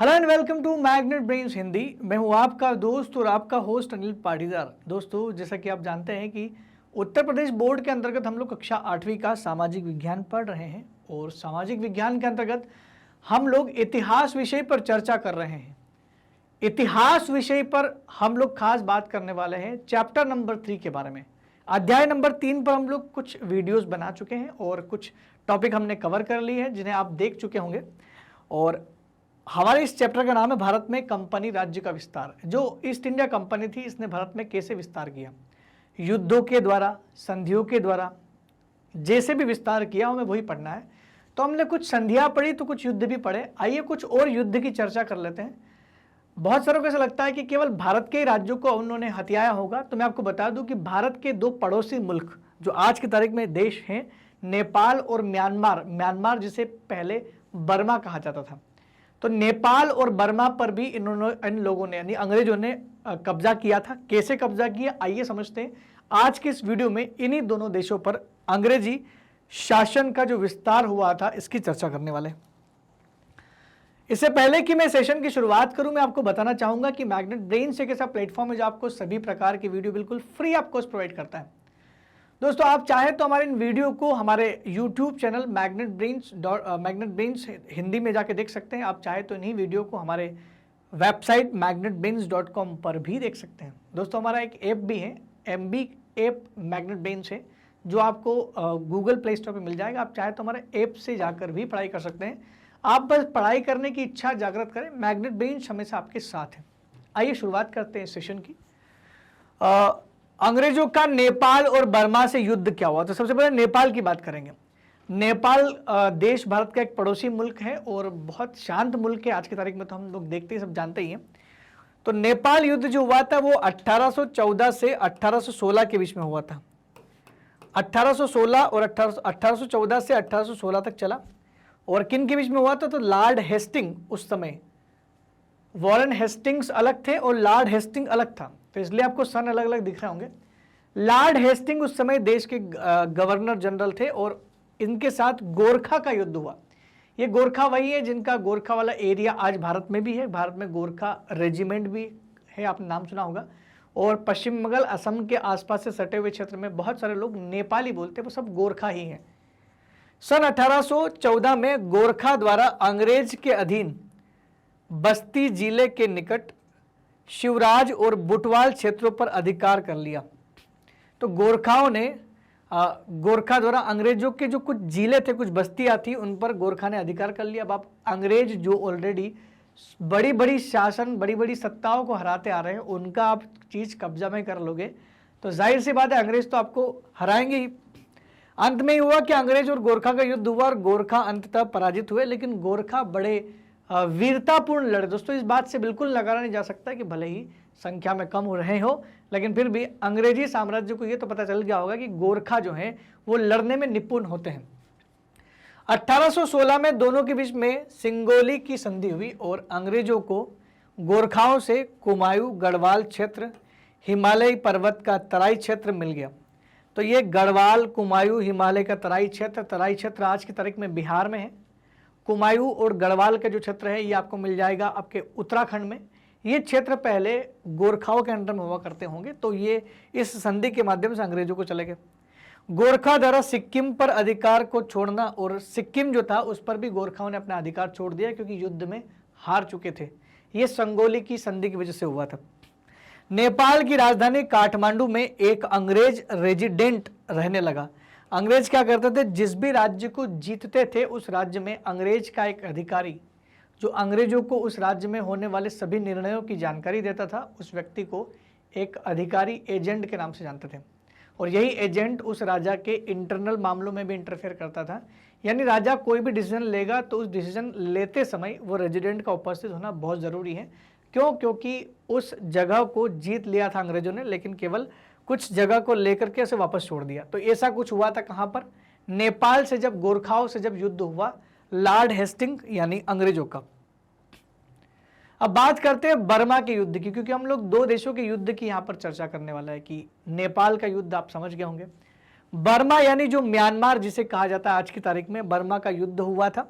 Hello and welcome to Magnet Brains Hindi. मैं हूं आपका दोस्त और आपका होस्ट अनिल पाटीदार। दोस्तों, जैसा कि आप जानते हैं कि उत्तर प्रदेश बोर्ड के अंतर्गत हम लोग कक्षा 8वीं का सामाजिक विज्ञान पढ़ रहे हैं और सामाजिक विज्ञान के अंतर्गत हम लोग इतिहास विषय पर चर्चा कर रहे हैं। इतिहास विषय पर हम लोग खास बात करने वाले हैं चैप्टर नंबर 3 के बारे में। अध्याय नंबर 3 पर हम लोग कुछ वीडियोस बना चुके हैं और कुछ टॉपिक हमने कवर कर लिए हैं जिन्हें आप देख चुके होंगे। और हमारे इस चैप्टर का नाम है भारत में कंपनी राज्य का विस्तार। जो ईस्ट इंडिया कंपनी थी, इसने भारत में कैसे विस्तार किया, युद्धों के द्वारा, संधियों के द्वारा, जैसे भी विस्तार किया हमें वही पढ़ना है। तो हमने कुछ संधियां पढ़ी तो कुछ युद्ध भी पढ़े। आइए कुछ और युद्ध की चर्चा कर लेते हैं। बहुत सारों को ऐसा लगता है कि केवल भारत के राज्यों को उन्होंने हथियाया होगा, तो मैं आपको बता दूं कि भारत के दो पड़ोसी मुल्क जो आज की तारीख में देश हैं, नेपाल और म्यांमार जिसे पहले बर्मा कहा जाता था, तो नेपाल और बर्मा पर भी इन लोगों ने यानी अंग्रेजों ने कब्जा किया था। कैसे कब्जा किया, आइए समझते हैं। आज के इस वीडियो में इन्हीं दोनों देशों पर अंग्रेजी शासन का जो विस्तार हुआ था इसकी चर्चा करने वाले। इससे पहले कि मैं सेशन की शुरुआत करूं, मैं आपको बताना चाहूंगा कि मैग्नेट ब्रेन्स एक ऐसा प्लेटफॉर्म है जो आपको सभी प्रकार की वीडियो बिल्कुल फ्री आपको प्रोवाइड करता है। दोस्तों, आप चाहें तो हमारे इन वीडियो को हमारे YouTube channel magnet Brains Hindi में जाके देख सकते हैं। आप चाहें तो इन्हीं वीडियो को हमारे वेबसाइट magnetbrains.com पर भी देख सकते हैं। दोस्तों, हमारा एक ऐप भी है, MB ऐप मैग्नेट ब्रेन्स है, जो आपको गूगल प्ले स्टोर पर मिल जाएगा। आप चाहें तो हमारे ऐप से जाकर भी पढ़ाई कर सकते हैं। आप बस पढ़ाई करने की इच्छा जागृत करें, मैग्नेट ब्रेन्स हमेशा आपके साथ है। आइए शुरुआत करते हैं सेशन की। अंग्रेजों का नेपाल और बर्मा से युद्ध क्या हुआ, तो सबसे पहले नेपाल की बात करेंगे। नेपाल देश भारत का एक पड़ोसी मुल्क है और बहुत शांत मुल्क है। आज की तारीख में तो हम लोग देखते हैं, सब जानते ही हैं। तो नेपाल युद्ध जो हुआ था वो 1814 से 1816 के बीच में हुआ था। 1816 और 1814 से 1816 तक चला। और किन के बीच में हुआ था, तो लॉर्ड हेस्टिंग, उस समय वॉरेन हेस्टिंग्स अलग थे और लॉर्ड हेस्टिंग अलग था, तो इसलिए आपको सन अलग अलग दिख रहे होंगे। लॉर्ड हेस्टिंग उस समय देश के गवर्नर जनरल थे और इनके साथ गोरखा का युद्ध हुआ। ये गोरखा वही है जिनका गोरखा वाला एरिया आज भारत में भी है। भारत में गोरखा रेजिमेंट भी है, आपने नाम सुना होगा। और पश्चिम बंगाल, असम के आसपास से सटे हुए क्षेत्र में बहुत सारे लोग नेपाली बोलते हैं, वो सब गोरखा ही हैं। सन 1814 में गोरखा द्वारा अंग्रेज के अधीन बस्ती जिले के निकट शिवराज और बुटवाल क्षेत्रों पर अधिकार कर लिया। तो गोरखाओं ने गोरखा द्वारा अंग्रेजों के जो कुछ जिले थे, कुछ बस्तियां थी, उन पर गोरखा ने अधिकार कर लिया। अब आप अंग्रेज जो ऑलरेडी बड़ी बड़ी शासन, बड़ी बड़ी सत्ताओं को हराते आ रहे हैं, उनका आप चीज कब्जा में कर लोगे तो जाहिर सी बात है अंग्रेज तो आपको हराएंगे ही। अंत में ही हुआ कि अंग्रेज और गोरखा का युद्ध हुआ और गोरखा अंततः पराजित हुए, लेकिन गोरखा बड़े वीरतापूर्ण लड़े। दोस्तों, इस बात से बिल्कुल नकारा नहीं जा सकता कि भले ही संख्या में कम हो रहे हो, लेकिन फिर भी अंग्रेजी साम्राज्य को ये तो पता चल गया होगा कि गोरखा जो हैं वो लड़ने में निपुण होते हैं। 1816 में दोनों के बीच में सिंगोली की संधि हुई और अंग्रेजों को गोरखाओं से कुमायूं गढ़वाल क्षेत्र, हिमालय पर्वत का तराई क्षेत्र मिल गया। तो ये गढ़वाल, कुमायूं, हिमालय का तराई क्षेत्र आज की तारीख में बिहार में है। कुमायूं और गढ़वाल का जो क्षेत्र है ये आपको मिल जाएगा आपके उत्तराखंड में। ये क्षेत्र पहले गोरखाओं के अंडर में हुआ करते होंगे, तो ये इस संधि के माध्यम से अंग्रेजों को चले गए। गोरखा द्वारा सिक्किम पर अधिकार को छोड़ना, और सिक्किम जो था उस पर भी गोरखाओं ने अपना अधिकार छोड़ दिया क्योंकि युद्ध में हार चुके थे। ये संगोली की संधि की वजह से हुआ था। नेपाल की राजधानी काठमांडू में एक अंग्रेज रेजिडेंट रहने लगा। अंग्रेज क्या करते थे, जिस भी राज्य को जीतते थे उस राज्य में अंग्रेज का एक अधिकारी, जो अंग्रेजों को उस राज्य में होने वाले सभी निर्णयों की जानकारी देता था, उस व्यक्ति को एक अधिकारी, एजेंट के नाम से जानते थे। और यही एजेंट उस राजा के इंटरनल मामलों में भी इंटरफेयर करता था। यानी राजा कोई भी डिसीजन लेगा तो उस डिसीजन लेते समय वो रेजिडेंट का उपस्थित होना बहुत ज़रूरी है। क्यों? क्योंकि उस जगह को जीत लिया था अंग्रेजों ने, लेकिन केवल कुछ जगह को लेकर के उसे वापस छोड़ दिया। तो ऐसा कुछ हुआ था कहां पर, नेपाल से जब गोरखाओं से जब युद्ध हुआ लॉर्ड हेस्टिंग यानी अंग्रेजों का। अब बात करते हैं बर्मा के युद्ध की, क्योंकि हम लोग दो देशों के युद्ध की यहां पर चर्चा करने वाला है। कि नेपाल का युद्ध आप समझ गए होंगे, बर्मा यानी जो म्यांमार जिसे कहा जाता है आज की तारीख में, बर्मा का युद्ध हुआ था।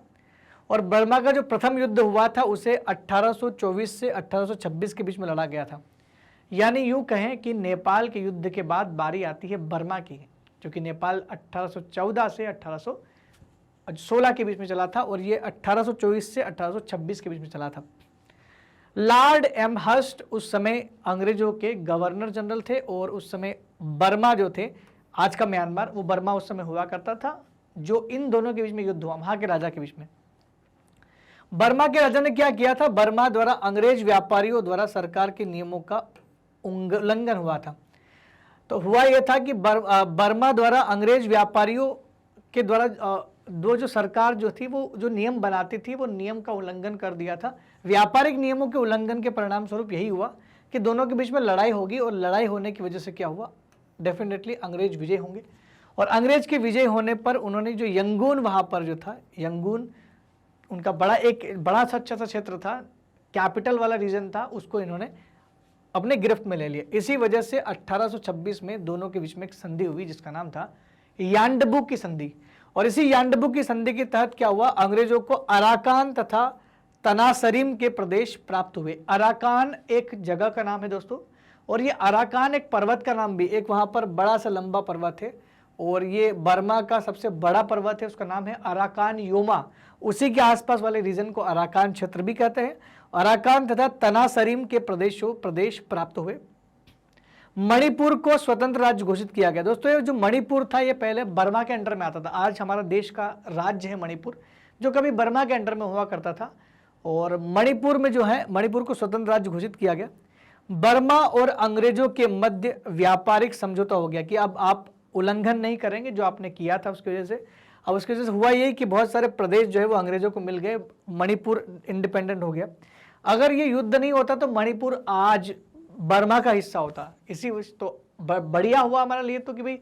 और बर्मा का जो प्रथम युद्ध हुआ था उसे 1824 से 1826 के बीच में लड़ा गया था। यानी यूं कहें कि नेपाल के युद्ध के बाद बारी आती है बर्मा की, क्योंकि नेपाल 1814 से 1816 के बीच में चला था और ये 1824 से 1826 के बीच में चला था। लॉर्ड एमहर्स्ट उस समय अंग्रेजों के गवर्नर जनरल थे और उस समय बर्मा जो थे, आज का म्यांमार, वो बर्मा उस समय हुआ करता था, जो इन दोनों के बीच में युद्ध हुआ, वहां के राजा के बीच में। बर्मा के राजा ने क्या किया था, बर्मा द्वारा अंग्रेज व्यापारियों द्वारा सरकार के नियमों का उल्लंघन हुआ था। तो हुआ यह था कि बर्मा द्वारा अंग्रेज व्यापारियों के द्वारा जो सरकार जो थी वो जो नियम बनाती थी वो नियम का उल्लंघन कर दिया था। व्यापारिक नियमों के उल्लंघन के परिणाम स्वरूप यही हुआ कि दोनों के बीच में लड़ाई होगी और लड़ाई होने की वजह से क्या हुआ, डेफिनेटली अंग्रेज विजय होंगे। और अंग्रेज के विजय होने पर उन्होंने जो यंगून, वहां पर जो था यंगून, उनका बड़ा सा अच्छा सा क्षेत्र था, कैपिटल वाला रीजन था, उसको इन्होंने अपने गिरफ्त में ले लिया। इसी वजह से 1826 में दोनों के बीच में एक संधि हुई जिसका नाम था यांडबू की संधि। और इसी यांडबू की संधि के तहत क्या हुआ, अंग्रेजों को अराकान तथा तनासरीम के प्रदेश प्राप्त हुए। अराकान एक जगह का नाम है दोस्तों, और ये अराकान एक पर्वत का नाम भी, एक वहां पर बड़ा सा लंबा पर्वत है और ये बर्मा का सबसे बड़ा पर्वत है, उसका नाम है अराकान योमा। उसी के आसपास वाले रीजन को अराकान क्षेत्र भी कहते हैं। अराकान तथा तनासरीम के प्रदेश प्राप्त हुए। मणिपुर को स्वतंत्र राज्य घोषित किया गया। दोस्तों ये जो मणिपुर था ये पहले बर्मा के अंडर में आता था। आज हमारा देश का राज्य है मणिपुर, जो कभी बर्मा के अंडर में हुआ करता था। और मणिपुर में जो है, मणिपुर को स्वतंत्र राज्य घोषित किया गया। बर्मा और अंग्रेजों के मध्य व्यापारिक समझौता हो गया कि अब आप उल्लंघन नहीं करेंगे जो आपने किया था उसकी वजह से। अब उसकी वजह से हुआ यही कि बहुत सारे प्रदेश जो है वो अंग्रेजों को मिल गए, मणिपुर इंडिपेंडेंट हो गया। अगर ये युद्ध नहीं होता तो मणिपुर आज बर्मा का हिस्सा होता। इसी तो बढ़िया हुआ हमारे लिए तो कि भाई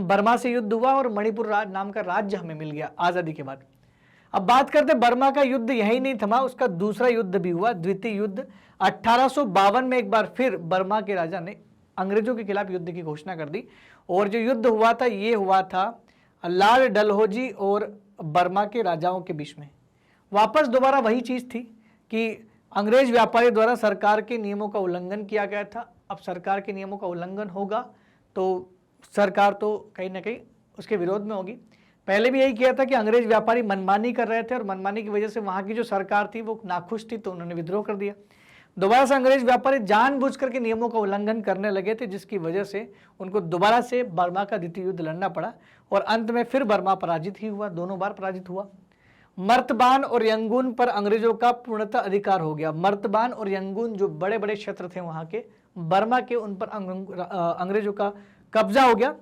बर्मा से युद्ध हुआ और मणिपुर नाम का राज्य हमें मिल गया आज़ादी के बाद। अब बात करते बर्मा का युद्ध यही नहीं थमा, उसका दूसरा युद्ध भी हुआ, द्वितीय युद्ध। 1852 में एक बार फिर बर्मा के राजा ने अंग्रेजों के खिलाफ युद्ध की घोषणा कर दी और जो युद्ध हुआ था ये हुआ था लॉर्ड डलहौजी और बर्मा के राजाओं के बीच में। वापस दोबारा वही चीज थी कि अंग्रेज व्यापारी द्वारा सरकार के नियमों का उल्लंघन किया गया था। अब सरकार के नियमों का उल्लंघन होगा तो सरकार तो कहीं ना कहीं उसके विरोध में होगी। पहले भी यही किया था कि अंग्रेज व्यापारी मनमानी कर रहे थे और मनमानी की वजह से वहां की जो सरकार थी वो नाखुश थी, तो उन्होंने विद्रोह कर दिया। दोबारा से अंग्रेज व्यापारी जानबूझ करके नियमों का उल्लंघन करने लगे थे, जिसकी वजह से उनको दोबारा से बर्मा का द्वितीय युद्ध लड़ना पड़ा और अंत में फिर बर्मा पराजित ही हुआ, दोनों बार पराजित हुआ। मर्तबान और यंगून पर अंग्रेजों का पूर्णतः अधिकार हो गया। मर्तबान और यंगून जो बड़े बड़े क्षेत्र थे वहां के बर्मा के, उन पर अंग्रेजों का कब्जा हो गया।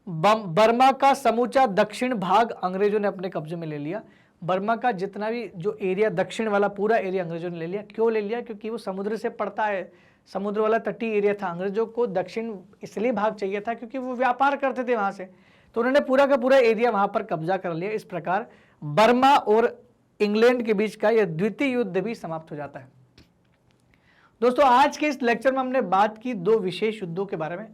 बर्मा का समूचा दक्षिण भाग अंग्रेजों ने अपने कब्जे में ले लिया। बर्मा का जितना भी जो एरिया, दक्षिण वाला पूरा एरिया अंग्रेजों ने ले लिया। क्यों ले लिया? क्योंकि वो समुद्र से पड़ता है, समुद्र वाला तटीय एरिया था। अंग्रेजों को दक्षिण इसलिए भाग चाहिए था क्योंकि वो व्यापार करते थे वहां से, तो उन्होंने पूरा का पूरा एरिया वहां पर कब्जा कर लिया। इस प्रकार बर्मा और इंग्लैंड के बीच का यह द्वितीय युद्ध भी समाप्त हो जाता है। दोस्तों आज के इस लेक्चर में हमने बात की दो विशेष युद्धों के बारे में।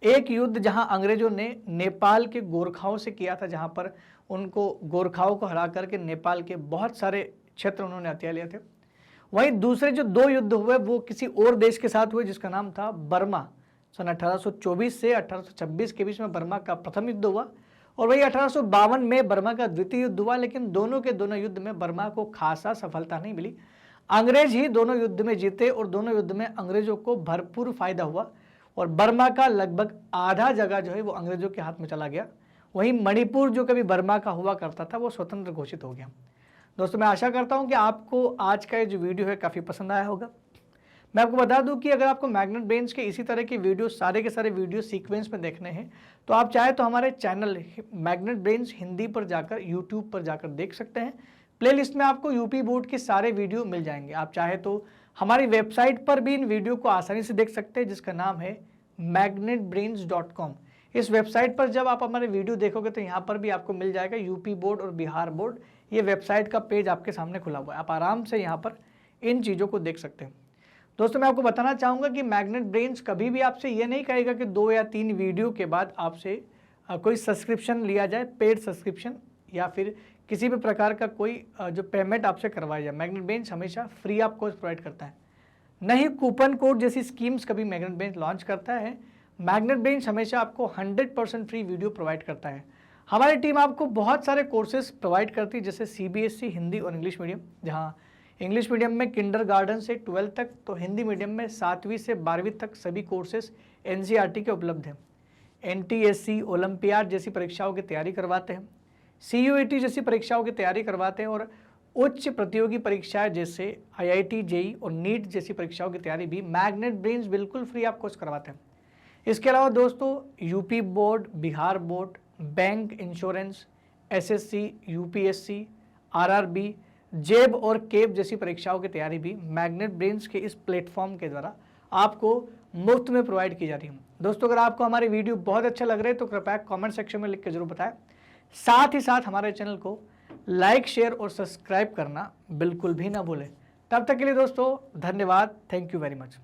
एक युद्ध जहां अंग्रेजों ने नेपाल के गोरखाओं से किया था, जहां पर उनको गोरखाओं को हरा करके नेपाल के बहुत सारे क्षेत्र उन्होंने हथिया लिए थे। वहीं दूसरे जो दो युद्ध हुए वो किसी और देश के साथ हुए जिसका नाम था बर्मा। सन 1824 से 1826 के बीच में बर्मा का प्रथम युद्ध हुआ और वही 1852 में बर्मा का द्वितीय युद्ध हुआ। लेकिन दोनों के दोनों युद्ध में बर्मा को खासा सफलता नहीं मिली। अंग्रेज ही दोनों युद्ध में जीते और दोनों युद्ध में अंग्रेजों को भरपूर फायदा हुआ और बर्मा का लगभग आधा जगह जो है वो अंग्रेजों के हाथ में चला गया। वहीं मणिपुर जो कभी बर्मा का हुआ करता था वो स्वतंत्र घोषित हो गया। दोस्तों मैं आशा करता हूं कि आपको आज का ये जो वीडियो है काफ़ी पसंद आया होगा। मैं आपको बता दूं कि अगर आपको मैग्नेट ब्रेन्स के इसी तरह के वीडियो, सारे के सारे वीडियो सीक्वेंस में देखने हैं तो आप चाहे तो हमारे चैनल मैग्नेट ब्रेन्स हिंदी पर जाकर, यूट्यूब पर जाकर देख सकते हैं। प्लेलिस्ट में आपको यूपी बोर्ड के सारे वीडियो मिल जाएंगे। आप चाहे तो हमारी वेबसाइट पर भी इन वीडियो को आसानी से देख सकते हैं जिसका नाम है magnetbrains.com। इस वेबसाइट पर जब आप हमारे वीडियो देखोगे तो यहाँ पर भी आपको मिल जाएगा यूपी बोर्ड और बिहार बोर्ड, ये वेबसाइट का पेज आपके सामने खुला हुआ है। आप आराम से यहाँ पर इन चीज़ों को देख सकते हैं। दोस्तों मैं आपको बताना चाहूँगा कि मैग्नेट ब्रेन्स कभी भी आपसे ये नहीं कहेगा कि 2 या 3 वीडियो के बाद आपसे कोई सब्सक्रिप्शन लिया जाए, पेड सब्सक्रिप्शन, या फिर किसी भी प्रकार का कोई जो पेमेंट आपसे करवाया जाए, मैग्नेट बेंच हमेशा फ्री ऑफ कॉस्ट प्रोवाइड करता है। नहीं कूपन कोड जैसी स्कीम्स कभी मैग्नेट बेंच लॉन्च करता है। मैग्नेट बेंच हमेशा आपको 100% फ्री वीडियो प्रोवाइड करता है। हमारी टीम आपको बहुत सारे कोर्सेज प्रोवाइड करती है, जैसे CBSE हिंदी और इंग्लिश मीडियम, जहाँ इंग्लिश मीडियम में किंडरगार्टन से 12th तक, तो हिंदी मीडियम में 7वीं से 12वीं तक सभी कोर्सेज NCERT के उपलब्ध हैं। NTSC ओलंपियाड जैसी परीक्षाओं की तैयारी करवाते हैं, CUET जैसी परीक्षाओं की तैयारी करवाते हैं, और उच्च प्रतियोगी परीक्षाएं जैसे IIT JEE और NEET जैसी परीक्षाओं की तैयारी भी मैग्नेट ब्रेन्स बिल्कुल फ्री ऑफ कॉस्ट करवाते हैं। इसके अलावा दोस्तों UP board, Bihar board, bank, insurance, SSC, UPSC, RRB, जेब और केब जैसी परीक्षाओं की तैयारी भी मैग्नेट ब्रेन्स के इस प्लेटफॉर्म के द्वारा आपको मुफ्त में प्रोवाइड की जा रही है। दोस्तों अगर आपको हमारे वीडियो बहुत अच्छा लग रहे हैं तो कृपया कमेंट सेक्शन में लिख के जरूर बताएं। साथ ही साथ हमारे चैनल को लाइक, शेयर और सब्सक्राइब करना बिल्कुल भी ना भूलें। तब तक के लिए दोस्तों धन्यवाद। Thank you very much.